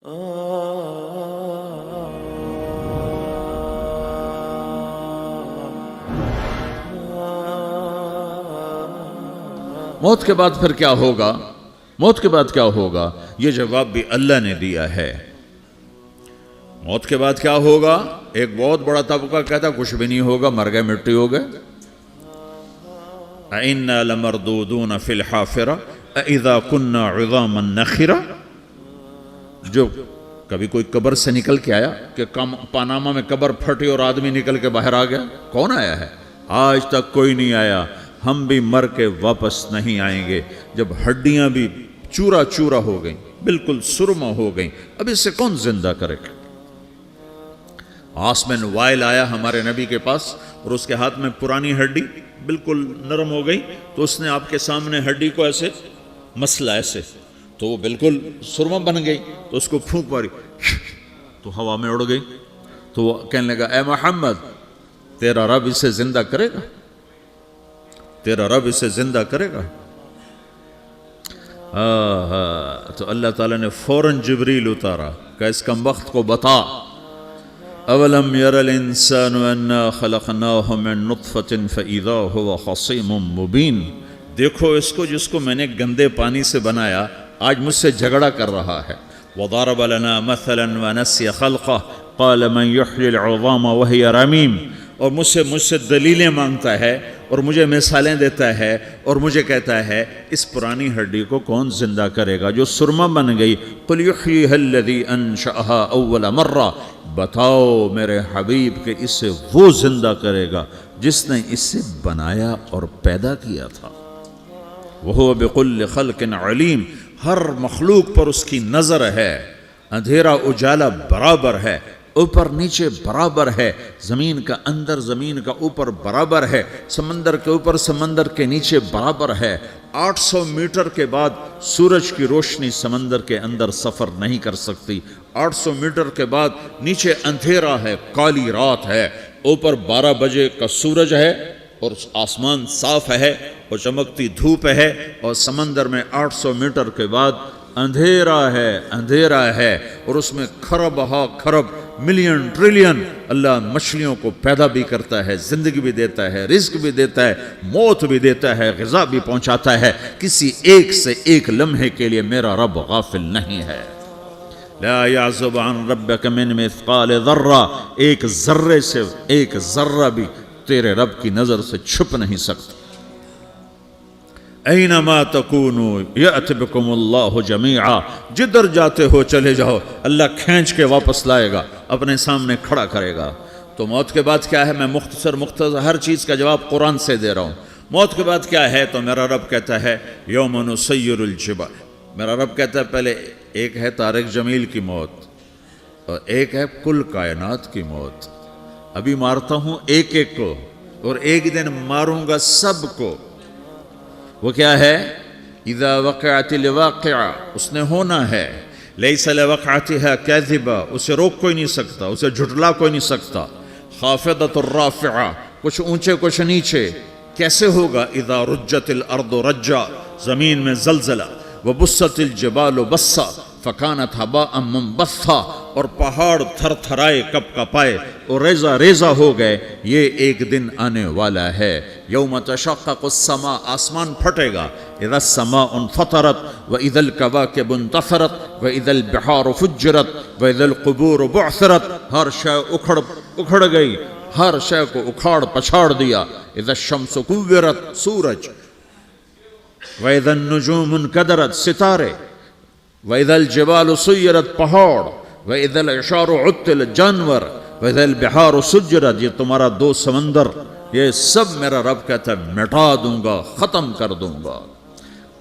موت کے بعد پھر کیا ہوگا؟ موت کے بعد کیا ہوگا؟ یہ جواب بھی اللہ نے دیا ہے۔ موت کے بعد کیا ہوگا؟ ایک بہت بڑا طبقہ کہتا کچھ بھی نہیں ہوگا، مر گئے، مٹی ہو گئے۔ اِنَّا لَمَرْدُودُونَ فِي الْحَافِرَةِ اِذَا كُنَّا عِظَامًا نَخِرَةً۔ جو کبھی کوئی قبر سے نکل کے آیا کہ پاناما میں قبر پھٹی اور آدمی نکل کے باہر آ گیا؟ کون آیا ہے؟ آج تک کوئی نہیں آیا۔ ہم بھی مر کے واپس نہیں آئیں گے جب ہڈیاں بھی چورا چورا ہو گئیں، بالکل سرما ہو گئیں، اب اس سے کون زندہ کرے گا؟ عاص بن وائل آیا ہمارے نبی کے پاس اور اس کے ہاتھ میں پرانی ہڈی بالکل نرم ہو گئی، تو اس نے آپ کے سامنے ہڈی کو ایسے مسلا، ایسے، تو وہ بالکل سرما بن گئی، تو اس کو پھونک ماری تو ہوا میں اڑ گئی۔ تو وہ کہنے لگا، اے محمد، تیرا رب اسے زندہ کرے گا؟ تیرا رب اسے زندہ کرے گا؟ تو اللہ تعالیٰ نے فوراً جبریل اتارا کہ اس کمبخت کو بتا، اولم یر الانسان انا خلقناہ من نطفۃ فاذا هو خصیم مبین۔ دیکھو اس کو، جس کو میں نے گندے پانی سے بنایا، آج مجھ سے جھگڑا کر رہا ہے۔ وضرب لنا مثلا ونسی خلقہ قال من یحیی العظام وہی رمیم۔ اور مجھ سے دلیلیں مانگتا ہے اور مجھے مثالیں دیتا ہے اور مجھے کہتا ہے اس پرانی ہڈی کو کون زندہ کرے گا جو سرما بن گئی؟ قل یحییہا الذی انشأہا اول مرہ۔ بتاؤ میرے حبیب کہ اسے وہ زندہ کرے گا جس نے اسے بنایا اور پیدا کیا تھا۔ وہو بکل خلق علیم۔ ہر مخلوق پر اس کی نظر ہے، اندھیرا اجالا برابر ہے، اوپر نیچے برابر ہے، زمین کا اندر زمین کا اوپر برابر ہے، سمندر کے اوپر سمندر کے نیچے برابر ہے۔ 800 میٹر کے بعد سورج کی روشنی سمندر کے اندر سفر نہیں کر سکتی۔ 800 میٹر کے بعد نیچے اندھیرا ہے، کالی رات ہے، اوپر 12 بجے کا سورج ہے اور آسمان صاف ہے اور چمکتی دھوپ ہے، اور سمندر میں 800 میٹر کے بعد اندھیرا ہے اور اس میں کھرب ہا کھرب ملین ٹریلین اللہ مچھلیوں کو پیدا بھی کرتا ہے، زندگی بھی دیتا ہے، رزق بھی دیتا ہے، موت بھی دیتا ہے، غذا بھی پہنچاتا ہے۔ کسی ایک سے ایک لمحے کے لیے میرا رب غافل نہیں ہے۔ لا يعزب عن ربك من مثقال ذرہ، ایک ذرے سے ایک ذرہ بھی تیرے رب کی نظر سے چھپ نہیں سکتا۔ اینما تکونوا یأت بکم اللہ جمیعا، جدھر جاتے ہو چلے جاؤ، اللہ کھینچ کے واپس لائے گا، اپنے سامنے کھڑا کرے گا۔ تو موت کے بعد کیا ہے؟ میں مختصر ہر چیز کا جواب قرآن سے دے رہا ہوں۔ موت کے بعد کیا ہے؟ تو میرا رب کہتا ہے یوم نسیر الجبال۔ میرا رب کہتا ہے پہلے ایک ہے طارق جمیل کی موت اور ایک ہے کل کائنات کی موت۔ ابھی مارتا ہوں ایک ایک کو اور ایک دن ماروں گا سب کو۔ وہ کیا ہے؟ اذا وقعت الواقعہ، اس نے ہونا ہے۔ لیس لوقعتها کاذبہ، اسے روک کوئی نہیں سکتا، اسے جھٹلا کوئی نہیں سکتا۔ خافضۃ الرافعہ، کچھ اونچے کچھ نیچے۔ کیسے ہوگا؟ اذا رجت الارض رجا، زمین میں زلزلہ۔ وبست الجبال بسا فکانت ہباء منبثا، اور پہاڑ تھر تھرائے کپ کپائے اور ریزہ ریزہ ہو گئے۔ یہ ایک دن آنے والا ہے۔ یوم تشقق السماء، آسمان پھٹے گا۔ اذا السماء انفطرت واذا الكواكب انتثرت واذا البحار فجرت واذا القبور بعثرت، ہر شے اکھڑ گئی، ہر شے کو اکھاڑ پچھاڑ دیا۔ اذا الشمس کورت، سورج۔ واذا النجوم انکدرت، ستارے۔ وَإِذَا الْجِبَالُ سُيِّرَتْ، پہاڑ۔ وَإِذَا الْعِشَارُ عُطِّلَتْ، جانور۔ وَإِذَا الْبِحَارُ سُجِّرَتْ، یہ تمہارا دو سمندر، یہ سب میرا رب کہتا ہے مٹا دوں گا، ختم کر دوں گا،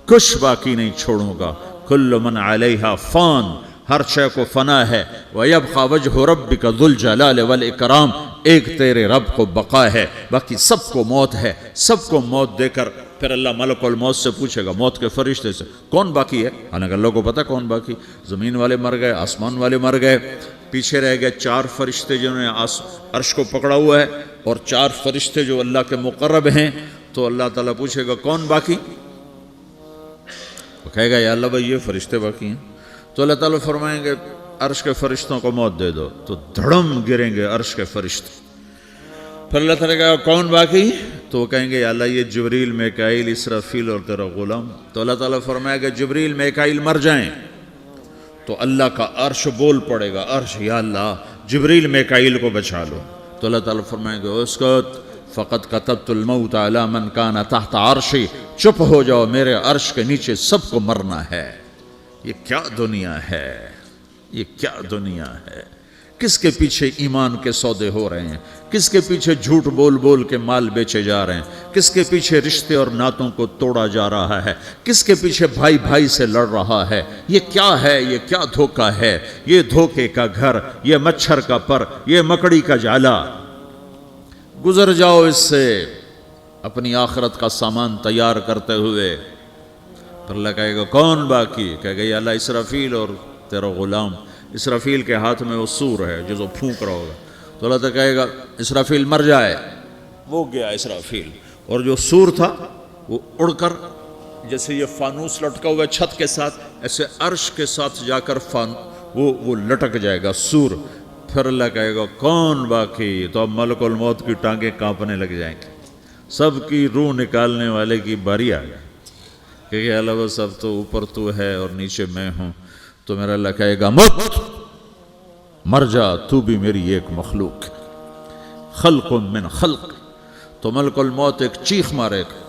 کچھ باقی نہیں چھوڑوں گا۔ كُلُّ مَنْ عَلَيْهَا فان، ہر شے کو فنا ہے۔ وَيَبْقَى وَجْهُ رَبِّكَ ذُو الْجَلَالِ وَالْإِكْرَامِ، ایک تیرے رب کو بقا ہے، باقی سب کو موت ہے۔ سب کو موت دے کر پھر اللہ ملک الموت سے پوچھے گا، موت کے فرشتے سے، کون باقی ہے؟ حالانکہ اللہ کو پتہ کون باقی۔ زمین والے مر گئے، آسمان والے مر گئے، پیچھے رہ گئے 4 فرشتے جنہوں نے عرش کو پکڑا ہوا ہے، اور 4 فرشتے جو اللہ کے مقرب ہیں۔ تو اللہ تعالیٰ پوچھے گا کون باقی؟ وہ کہے گا یا اللہ بھائی یہ فرشتے باقی ہیں۔ تو اللہ تعالیٰ فرمائیں گے عرش کے فرشتوں کو موت دے دو، تو دھڑم گریں گے عرش کے فرشتے۔ پھر اللہ تعالیٰ کہا کون باقی؟ تو وہ کہیں گے یا اللہ یہ جبریل، میکائیل، اسرافیل اور تیرا غلام۔ تو اللہ تعالیٰ فرمائے گا جبریل، میکائیل مر جائیں، تو اللہ کا عرش بول پڑے گا، عرش یا اللہ جبریل میکائیل کو بچا لو۔ تو اللہ تعالیٰ فرمائے گا اسکت فقط کتبت الموت علی من کان تحت عرشی، چپ ہو جاؤ، میرے عرش کے نیچے سب کو مرنا ہے۔ یہ کیا دنیا ہے، یہ کیا دنیا ہے؟ کس کے پیچھے ایمان کے سودے ہو رہے ہیں؟ کس کے پیچھے جھوٹ بول بول کے مال بیچے جا رہے ہیں؟ کس کے پیچھے رشتے اور ناتوں کو توڑا جا رہا ہے؟ کس کے پیچھے بھائی بھائی سے لڑ رہا ہے؟ یہ کیا ہے؟ یہ کیا دھوکہ ہے؟ یہ دھوکے کا گھر، یہ مچھر کا پر، یہ مکڑی کا جالا۔ گزر جاؤ اس سے اپنی آخرت کا سامان تیار کرتے ہوئے۔ پھر اللہ کہے گا کون باقی؟ کہے گا یا اللہ اسرافیل اور تیرا غلام۔ اسرافیل کے ہاتھ میں وہ سور ہے جو پھونک رہا ہوگا۔ تو اللہ تعالیٰ کہے گا اسرافیل مر جائے، وہ گیا اسرافیل، اور جو سور تھا وہ اڑ کر جیسے یہ فانوس لٹکا ہوا چھت کے ساتھ، ایسے عرش کے ساتھ جا کر وہ لٹک جائے گا سور۔ پھر اللہ کہے گا کون باقی؟ تو اب ملک الموت کی ٹانگیں کانپنے لگ جائیں گے، سب کی روح نکالنے والے کی باری آ گئی کہ اللہ وہ سب تو اوپر تو ہے اور نیچے میں ہوں۔ تو میرا اللہ کہے گا موت مر جا، تو بھی میری ایک مخلوق، خلق من خلق۔ تو ملک الموت ایک چیخ مارے گا،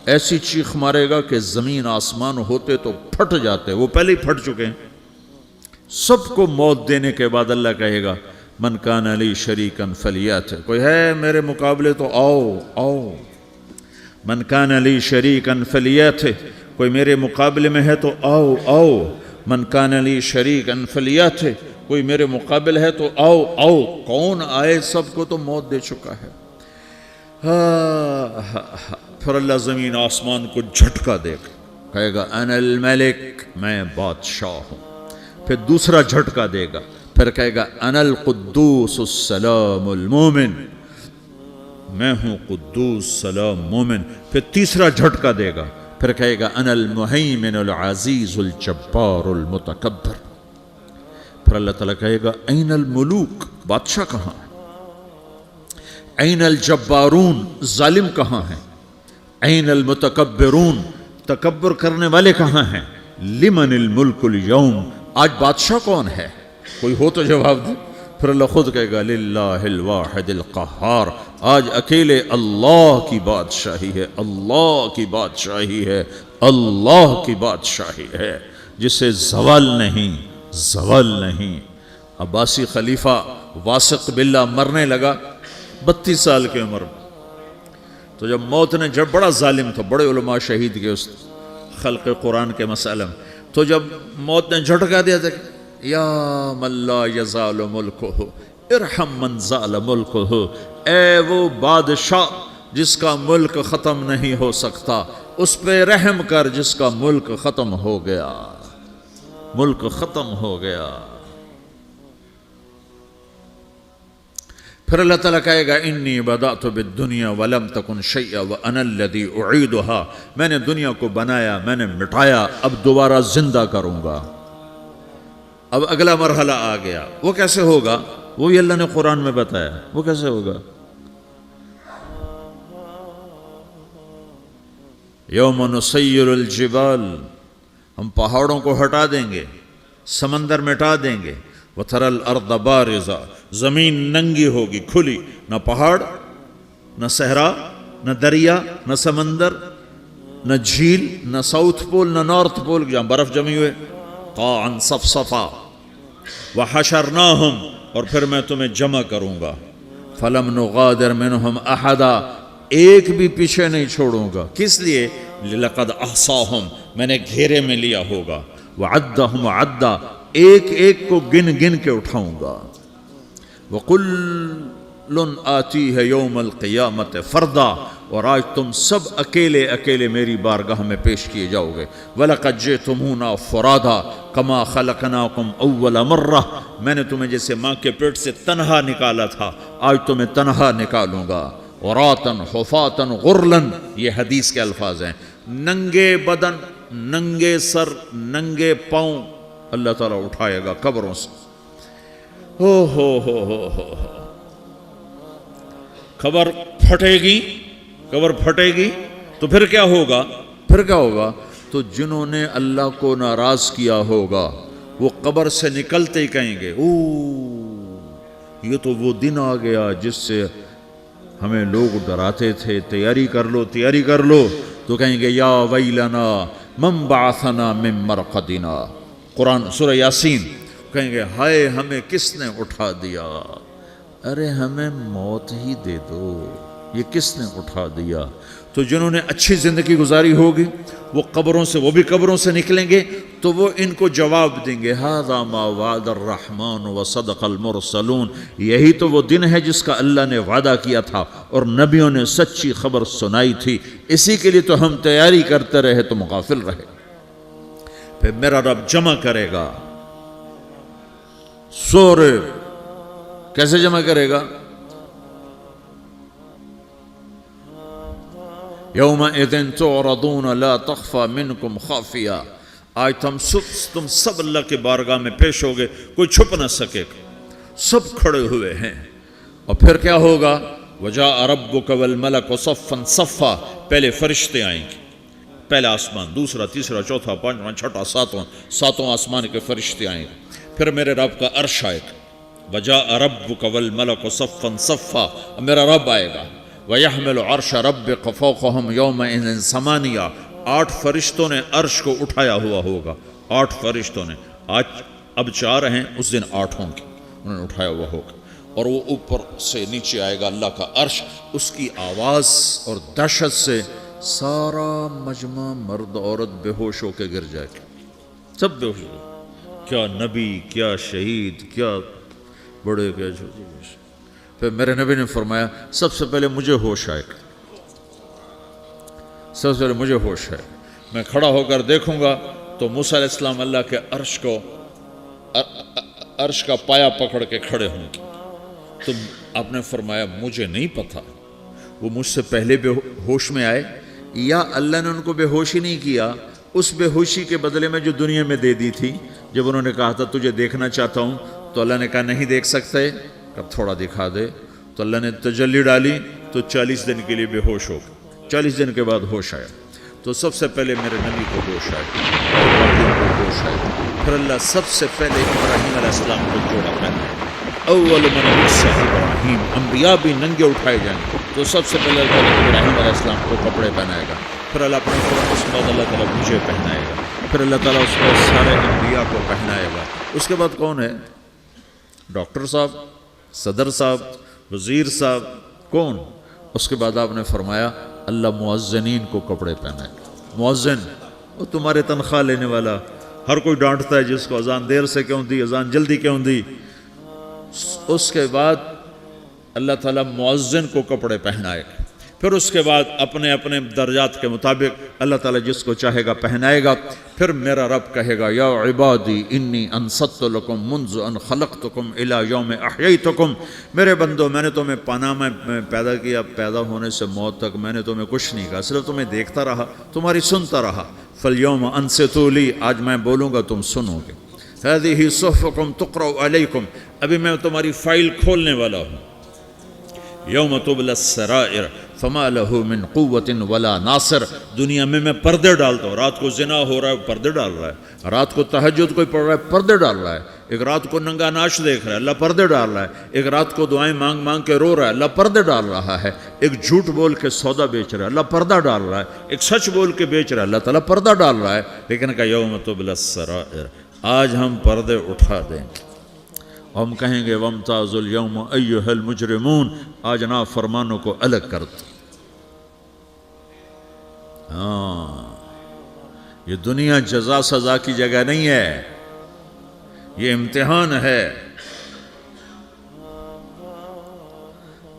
ایسی چیخ مارے گا کہ زمین آسمان ہوتے تو پھٹ جاتے، وہ پہلے ہی پھٹ چکے ہیں۔ سب کو موت دینے کے بعد اللہ کہے گا من کان علی شریکن فلیات، کوئی ہے میرے مقابلے تو آؤ آؤ۔ من کان علی شریکن فلیات، کوئی میرے مقابلے میں ہے تو آؤ آؤ۔ من کان علی شریکن فلیات، کوئی میرے مقابل ہے تو آؤ آؤ۔ کون آئے؟ سب کو تو موت دے چکا ہے۔ پھر اللہ زمین آسمان کو جھٹکا دے گا، کہے گا انا الملک، میں بادشاہ ہوں۔ پھر دوسرا جھٹکا دے گا، پھر کہے گا انا القدوس السلام المومن، میں ہوں قدوس سلام مومن۔ پھر تیسرا جھٹکا دے گا، پھر کہے گا انا المہیمن العزیز الجبار المتکبر۔ پھر اللہ تعالیٰ کہے گا این الملوک، بادشاہ کہاں ہے؟ این الجبارون، ظالم کہاں ہیں؟ این المتکبرون، تکبر کرنے والے کہاں ہیں؟ لمن الملک اليوم، آج بادشاہ کون ہے؟ کوئی ہو تو جواب دے۔ پھر اللہ خود کہے گا للہ الواحد القہار، آج اکیلے اللہ کی بادشاہی ہے، اللہ کی بادشاہی ہے، اللہ کی بادشاہی ہے، جسے زوال نہیں، زوال نہیں۔ عباسی خلیفہ واثق باللہ مرنے لگا 32 سال کی عمر میں۔ تو جب موت نے، جب بڑا ظالم تھا، بڑے علماء شہید کے اس خلق قرآن کے مسئلہ میں، تو جب موت نے جھٹکا دیا تھا یا من لا یزال ملکہ ارحم من زال ملکہ، اے وہ بادشاہ جس کا ملک ختم نہیں ہو سکتا، اس پہ رحم کر جس کا ملک ختم ہو گیا، ملک ختم ہو گیا۔ پھر اللہ تعالیٰ کہے گا انی بدأت بالدنیا ولم تکن شیئا وانا الذی اعیدہا، میں نے دنیا کو بنایا، میں نے مٹایا، اب دوبارہ زندہ کروں گا۔ اب اگلا مرحلہ آ گیا، وہ کیسے ہوگا؟ وہی اللہ نے قرآن میں بتایا، وہ کیسے ہوگا؟ یوم نسیر الجبال، ہم پہاڑوں کو ہٹا دیں گے، سمندر مٹا دیں گے، وتری الارض بارزہ، زمین ننگی ہوگی، کھلی، نہ پہاڑ، نہ صحرا، نہ دریا، نہ سمندر، نہ جھیل، نہ ساؤتھ پول، نہ نارتھ پول جہاں برف جمی ہوئے، قاعا صفصفا، وحشرناہم، اور پھر میں تمہیں جمع کروں گا، فلم نغادر منہم احدا، ایک بھی پیچھے نہیں چھوڑوں گا، کس لیے؟ لقد احصاہم، میں نے گھیرے میں لیا ہوگا، وعدہم عدا، ایک ایک کو گن گن کے اٹھاؤں گا، وَقُلٌ آتِيهَ يَوْمَ الْقِيَامَةِ فَرْدًا، اور آج تم سب اکیلے اکیلے میری بارگاہ میں پیش کیے جاؤ گے، وَلَقَدْ جِئْتُمُونَا فُرَادًا كَمَا خَلَقْنَاكُمْ أَوَّلَ مَرَّةٍ، میں نے تمہیں جیسے ماں کے پیٹ سے تنہا نکالا تھا، آج تمہیں تنہا نکالوں گا، عُرَاةً حُفَاةً غُرْلًا، یہ حدیث کے الفاظ ہیں، ننگے بدن، ننگے سر، ننگے پاؤں، اللہ تعالیٰ اٹھائے گا قبروں سے. ہو قبر پھٹے گی تو پھر کیا ہوگا؟ تو جنہوں نے اللہ کو ناراض کیا ہوگا وہ قبر سے نکلتے ہی کہیں گے یہ تو وہ دن آ گیا جس سے ہمیں لوگ ڈراتے تھے، تیاری کر لو. تو کہیں گے یا ویلنا من بعثنا من مرقدنا، قرآن سورہ یاسین. کہیں گے ہائے ہمیں کس نے اٹھا دیا، ارے ہمیں موت ہی دے دو، یہ کس نے اٹھا دیا. تو جنہوں نے اچھی زندگی گزاری ہوگی وہ بھی قبروں سے نکلیں گے تو وہ ان کو جواب دیں گے ھذا ما وعد الرحمن وصدق المرسلون، یہی تو وہ دن ہے جس کا اللہ نے وعدہ کیا تھا اور نبیوں نے سچی خبر سنائی تھی، اسی کے لیے تو ہم تیاری کرتے رہے تم غافل رہے. پھر میرا رب جمع کرے گا سورے. کیسے جمع کرے گا؟ یومئذ تعرضون لا تخفى منکم خافیہ. آج تم سب اللہ کے بارگاہ میں پیش ہوگے، کوئی چھپ نہ سکے گا، سب کھڑے ہوئے ہیں. اور پھر کیا ہوگا؟ وجاء ربک والملک صفا صفا. پہلے فرشتے آئیں گے، پہلا آسمان، دوسرا، تیسرا، چوتھا، پانچواں، چھٹا، ساتواں آسمان کے فرشتے آئیں گے. پھر میرے رب کا عرش آئے گا. وجاء ربک والملک صفا صفا، میرا رب آئے گا. وَيَحْمِلُ عَرْشَ رَبِّكَ فَوْقَهُمْ يَوْمَئِذٍ ثَمَانِيَةٌ. 8 فرشتوں نے عرش کو اٹھایا ہوا ہوگا. 8 فرشتوں نے، آج اب 4 ہیں، اس دن 8 ہوں گے، انہوں نے اٹھایا ہوا ہوگا. اور وہ اوپر سے نیچے آئے گا اللہ کا عرش. اس کی آواز اور دہشت سے سارا مجمع مرد عورت بے ہوش ہو کے گر جائے گا، سب بے ہوش ہو. کیا نبی، کیا شہید، کیا بڑے، کیا چھوٹے. پھر میرے نبی نے فرمایا سب سے پہلے مجھے ہوش آئے گا، سب سے پہلے مجھے ہوش ہے. میں کھڑا ہو کر دیکھوں گا تو موسیٰ علیہ السلام اللہ کے عرش کا پایا پکڑ کے کھڑے ہوں گے. تو آپ نے فرمایا مجھے نہیں پتا وہ مجھ سے پہلے بے ہوش میں آئے یا اللہ نے ان کو بے ہوش ہی نہیں کیا. اس بے ہوشی کے بدلے میں جو دنیا میں دے دی تھی، جب انہوں نے کہا تھا تجھے دیکھنا چاہتا ہوں تو اللہ نے کہا نہیں دیکھ سکتے، اب تھوڑا دکھا دے. تو اللہ نے تجلی ڈالی تو 40 دن کے لیے بے ہوش ہو گئے. 40 دن کے بعد ہوش آیا. تو سب سے پہلے میرے نبی کو ہوش آیا. پھر اللہ سب سے پہلے ابراہیم علیہ السلام کو جوڑا پہنا. اول من یصح ابراہیم، انبیاء بھی ننگے اٹھائے جائیں تو سب سے پہلے اللہ ابراہیم علیہ السلام کو کپڑے پہنائے گا. پھر اللہ اپنے اس کے بعد اللہ تعالیٰ مجھے پہنائے گا. پھر اللہ تعالیٰ اس کو سارے انبیاء کو پہنائے گا. اس کے بعد کون ہے؟ ڈاکٹر صاحب، صدر صاحب، وزیر صاحب، کون؟ اس کے بعد آپ نے فرمایا اللہ مؤذنین کو کپڑے پہنائے گا. مؤذن وہ تمہارے تنخواہ لینے والا، ہر کوئی ڈانٹتا ہے جس کو اذان دیر سے کیوں دی، اذان جلدی کیوں دی. اس کے بعد اللہ تعالیٰ مؤذن کو کپڑے پہنائے گا. پھر اس کے بعد اپنے اپنے درجات کے مطابق اللہ تعالیٰ جس کو چاہے گا پہنائے گا. پھر میرا رب کہے گا یا عبادی انی انصت لکم منذ ان خلقتکم الی یوم احییتکم. میرے بندو، میں نے تمہیں پاناما میں پیدا کیا، پیدا ہونے سے موت تک میں نے تمہیں کچھ نہیں کہا، صرف تمہیں دیکھتا رہا، تمہاری سنتا رہا. فالیوم انصتوا لی، آج میں بولوں گا تم سنو گے. ہذہ صحفکم تقرأ علیکم، ابھی میں تمہاری فائل کھولنے والا ہوں. یوم تبلی السرائر فما لہ من قوت ولا ناصر. دنیا میں پردے ڈالتا ہوں. رات کو زنا ہو رہا ہے، پردے ڈال رہا ہے. رات کو تہجد کوئی پڑھ رہا ہے، پردے ڈال رہا ہے. ایک رات کو ننگا ناچ دیکھ رہا ہے، اللہ پردے ڈال رہا ہے. ایک رات کو دعائیں مانگ مانگ کے رو رہا ہے، اللہ پردے ڈال رہا ہے. ایک جھوٹ بول کے سودا بیچ رہا ہے، اللہ پردہ ڈال رہا ہے. ایک سچ بول کے بیچ رہا ہے، اللہ تعالیٰ پردہ ڈال رہا ہے. لیکن کہ یوم تبلی السرائر، آج ہم پردے اٹھا دیں. ہم کہیں گے وامتازوا اليوم ایھا المجرمون، آج نافرمانوں کو الگ کر دو. یہ دنیا جزا سزا کی جگہ نہیں ہے، یہ امتحان ہے.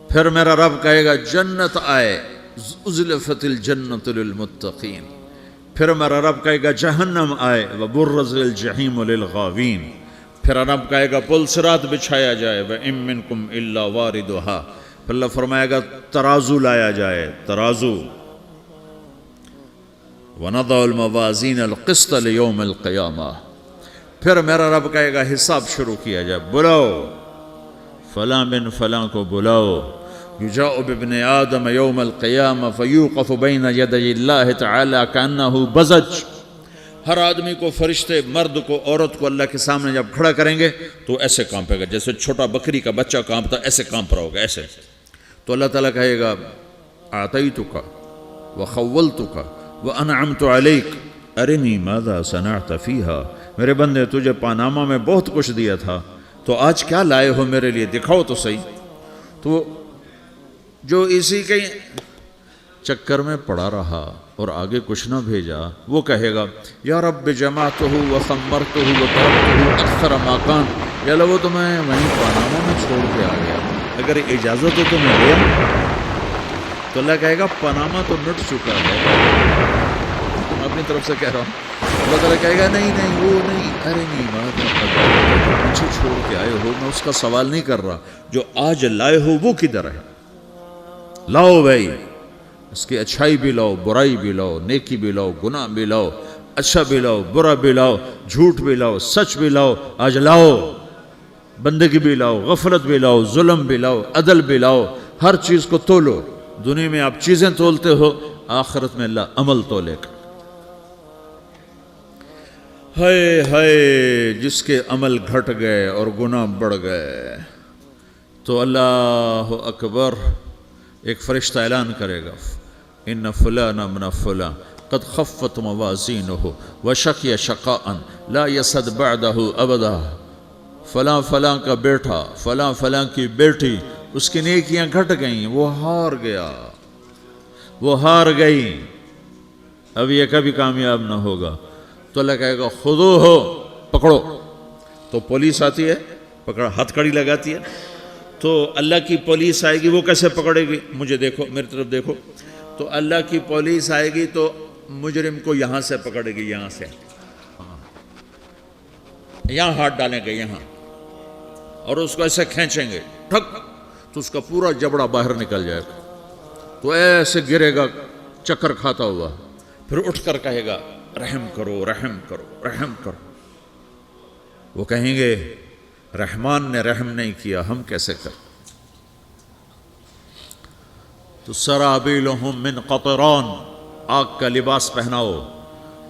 پھر میرا رب کہے گا جنت آئے، ازلفت الجنت للمتقین. پھر میرا رب کہے گا جہنم آئے، وبرز الجحیم للغاوین. پھر رب کہے گا پل صراط بچھایا جائے، وَإِن مِّنكُمْ إِلَّا وَارِدُهَا. پھر اللہ فرمائے گا ترازو لایا جائے، ترازو. وَنَضَعُ الْمَوَازِينَ الْقِسْطَ لِيَوْمِ الْقِيَامَةِ. پھر میرا رب کہے گا حساب شروع کیا جائے، بلاؤ فلاں بن فلاں کو بلاؤ، یجاء بابن آدم یوم القیامہ فیوقف بین یدی اللہ تعالی کانہ بزج، ہر آدمی کو، فرشتے، مرد کو، عورت کو اللہ کے سامنے جب کھڑا کریں گے تو ایسے کانپے گا جیسے چھوٹا بکری کا بچہ کانپتا، ایسے کانپ رہا ہوگا ایسے. تو اللہ تعالیٰ کہے گا اعطیتک وخولتک وانعمت علیک ارنی ماذا صنعت فیہا، میرے بندے تجھے پاناما میں بہت کچھ دیا تھا، تو آج کیا لائے ہو میرے لیے، دکھاؤ تو صحیح. تو جو اسی کے چکر میں پڑا رہا اور آگے کچھ نہ بھیجا، وہ کہے گا یا رب جمعتہ وخمرتہ وترکتہ اکثر ما کان، یا اللہ وہ تو میں وہیں پاناما میں چھوڑ کے آ گیا، اگر اجازت ہو تو میں لیا. تو اللہ کہے گا پاناما تو مٹ چکا ہے، تم اپنی طرف سے کہہ رہا ہوں. اللہ تعالیٰ کہے گا نہیں نہیں وہ نہیں، ارے نہیں بات پیچھے چھوڑ کے آئے ہو، میں اس کا سوال نہیں کر رہا، جو آج لائے ہو وہ کدھر ہے، لاؤ بھائی، اس کی اچھائی بھی لاؤ، برائی بھی لاؤ، نیکی بھی لاؤ، گناہ بھی لاؤ، اچھا بھی لاؤ، برا بھی لاؤ، جھوٹ بھی لاؤ، سچ بھی لاؤ، آج لاؤ، بندگی بھی لاؤ، غفلت بھی لاؤ، ظلم بھی لاؤ، عدل بھی لاؤ، ہر چیز کو تولو. دنیا میں آپ چیزیں تولتے ہو، آخرت میں اللہ عمل تولے گا. ہائے ہائے جس کے عمل گھٹ گئے اور گناہ بڑھ گئے، تو اللہ اکبر، ایک فرشتہ اعلان کرے گا ان فلان من فلان قد خفت موازینہ وشقی شقاء لا یسد بعدہ ابدا، فلاں فلاں کا بیٹا، فلاں فلاں کی بیٹی، اس کی نیکیاں گھٹ گئیں، وہ ہار گیا، وہ ہار گئی، اب یہ کبھی کامیاب نہ ہوگا. تو اللہ کہے گا خودو ہو، پکڑو. تو پولیس آتی ہے، پکڑ ہتھ کڑی لگاتی ہے. تو اللہ کی پولیس آئے گی، وہ کیسے پکڑے گی، مجھے دیکھو، میری طرف دیکھو. تو اللہ کی پولیس آئے گی تو مجرم کو یہاں سے پکڑے گی، یہاں سے، یہاں ہاتھ ڈالیں گے یہاں، اور اس کو ایسے کھینچیں گے، ٹھک، تو اس کا پورا جبڑا باہر نکل جائے گا. تو ایسے گرے گا چکر کھاتا ہوا، پھر اٹھ کر کہے گا رحم کرو، رحم کرو، رحم کرو. وہ کہیں گے رحمان نے رحم نہیں کیا، ہم کیسے کریں. تو سرابیلہم من قطران، آگ کا لباس پہناؤ،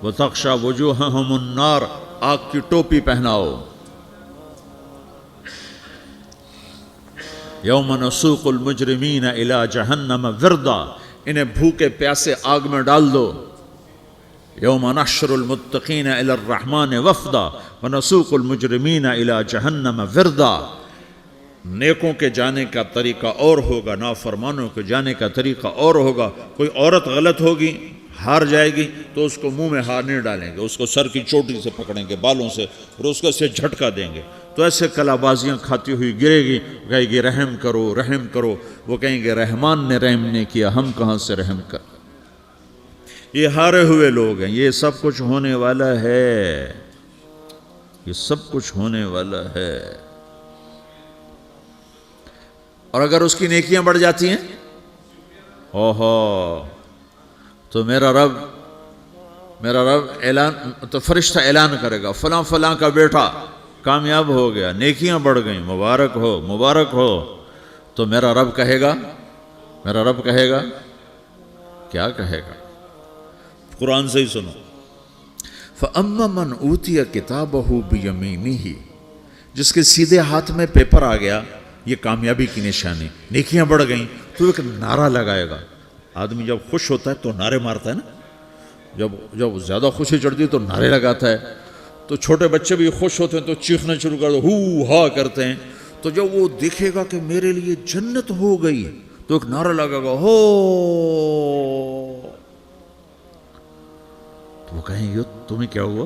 وتغشا وجوہہم النار، آگ کی ٹوپی پہناؤ. یوم نسوق المجرمین الی جہنم وردا، انہیں بھوکے پیاسے آگ میں ڈال دو. یوم نحشر المتقین الی الرحمن وفدا ونسوق المجرمین الی جہنم وردا. نیکوں کے جانے کا طریقہ اور ہوگا، نافرمانوں کے جانے کا طریقہ اور ہوگا. کوئی عورت غلط ہوگی، ہار جائے گی، تو اس کو منہ میں ہار نہیں ڈالیں گے، اس کو سر کی چوٹی سے پکڑیں گے، بالوں سے، اور اس کو سے جھٹکا دیں گے. تو ایسے کلا بازیاں کھاتی ہوئی گرے گی، کہے گی رحم کرو، رحم کرو. وہ کہیں گے رحمان نے رحم نہیں کیا، ہم کہاں سے رحم کر. یہ ہارے ہوئے لوگ ہیں. یہ سب کچھ ہونے والا ہے، یہ سب کچھ ہونے والا ہے. اور اگر اس کی نیکیاں بڑھ جاتی ہیں، اوہو، تو میرا رب اعلان، تو فرشتہ اعلان کرے گا فلاں فلاں کا بیٹا کامیاب ہو گیا، نیکیاں بڑھ گئیں، مبارک ہو، مبارک ہو. تو میرا رب کہے گا کیا کہے گا، قرآن سے ہی سنو. فَأَمَّا مَنْ أُوتِيَ كِتَابَهُ بِيَمِينِهِ، جس کے سیدھے ہاتھ میں پیپر آ گیا، یہ کامیابی کی نشانی، نیکیاں بڑھ گئیں. تو ایک نعرہ لگائے گا. آدمی جب خوش ہوتا ہے تو نعرے مارتا ہے نا، جب زیادہ خوشی چڑھتی ہے تو نعرے لگاتا ہے. تو چھوٹے بچے بھی خوش ہوتے ہیں تو چیخنا شروع کر دو، ہو ہا کرتے ہیں. تو جب وہ دیکھے گا کہ میرے لیے جنت ہو گئی، تو ایک نعرہ لگے گا، ہو. تو وہ کہیں گے تمہیں کیا ہوا،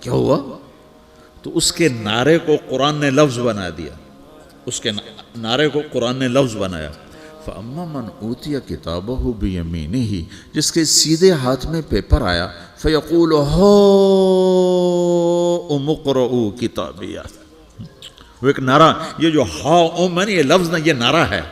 کیا ہوا. تو اس کے نعرے کو قرآن نے لفظ بنا دیا، اس کے نعرے کو قرآن نے لفظ بنایا. فَأَمَّا مَنْ أُوتِيَ كِتَابَهُ بِيَمِينِهِ، جس کے سیدھے ہاتھ میں پیپر آیا، فَيَقُولُ هَاؤْمُ اقْرَءُوا كِتَابِيَهْ. وہ ایک نعرہ، یہ جو ہاؤم ہے نا، یہ لفظ نہ، یہ نعرہ ہے.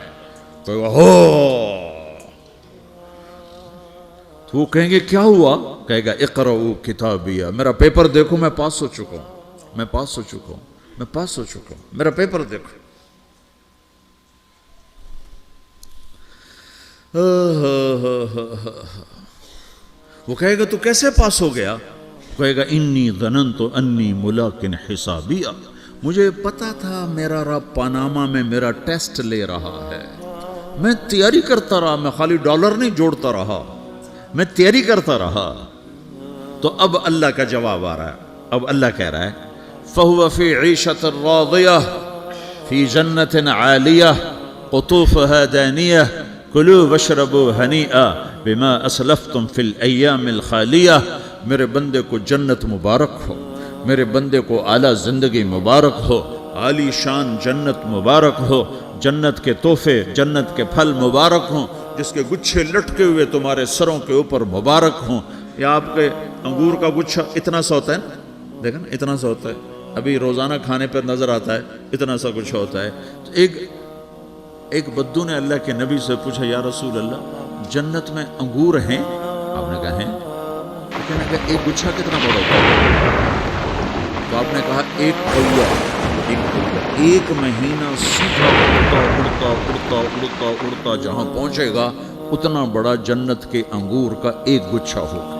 تو وہ کہیں گے کیا ہوا، کہے گا اقرؤوا کتابیہ، میرا پیپر دیکھو، میں پاس ہو چکا ہوں. میں پاس ہو چکا ہوں، میں پاس ہو چکا ہوں، میرا پیپر دیکھو۔ وہ کہے گا تو کیسے پاس ہو گیا؟ کہے گا انی ظننت انی ملاقن حسابیہ، مجھے پتا تھا میرا رب پاناما میں میرا ٹیسٹ لے رہا ہے، میں تیاری کرتا رہا، میں خالی ڈالر نہیں جوڑتا رہا، میں تیاری کرتا رہا۔ تو اب اللہ کا جواب آ رہا ہے، اب اللہ کہہ رہا ہے فَهُوَ فِي عِيشَةٍ رَاضِيَةٍ فِي جَنَّةٍ عَالِيَةٍ قُطُوفُهَا دَانِيَةٍ كُلُوا وَاشْرَبُوا هَنِيئًا بِمَا أَسْلَفْتُمْ فِي الْأَيَّامِ الْخَالِيَةِ، میرے بندے کو جنت مبارک ہو، میرے بندے کو اعلیٰ زندگی مبارک ہو، عالی شان جنت مبارک ہو، جنت کے تحفے، جنت کے پھل مبارک ہوں، جس کے گچھے لٹکے ہوئے تمہارے سروں کے اوپر مبارک ہوں۔ یا آپ کے انگور کا گچھا اتنا سا ہوتا ہے نا، دیکھیں نا اتنا سا ہوتا ہے، ابھی روزانہ کھانے پر نظر آتا ہے، اتنا سا کچھ ہوتا ہے۔ تو ایک بدو نے اللہ کے نبی سے پوچھا یا رسول اللہ جنت میں انگور ہیں؟ آپ نے کہا ہیں۔ کہنے کہ ایک گچھا کتنا بڑا ہوتا ہے؟ تو آپ نے کہا ایک پہیا، ایک مہینہ سیدھا اڑتا اڑتا اڑتا اڑتا اڑتا جہاں پہنچے گا اتنا بڑا جنت کے انگور کا ایک گچھا ہوگا۔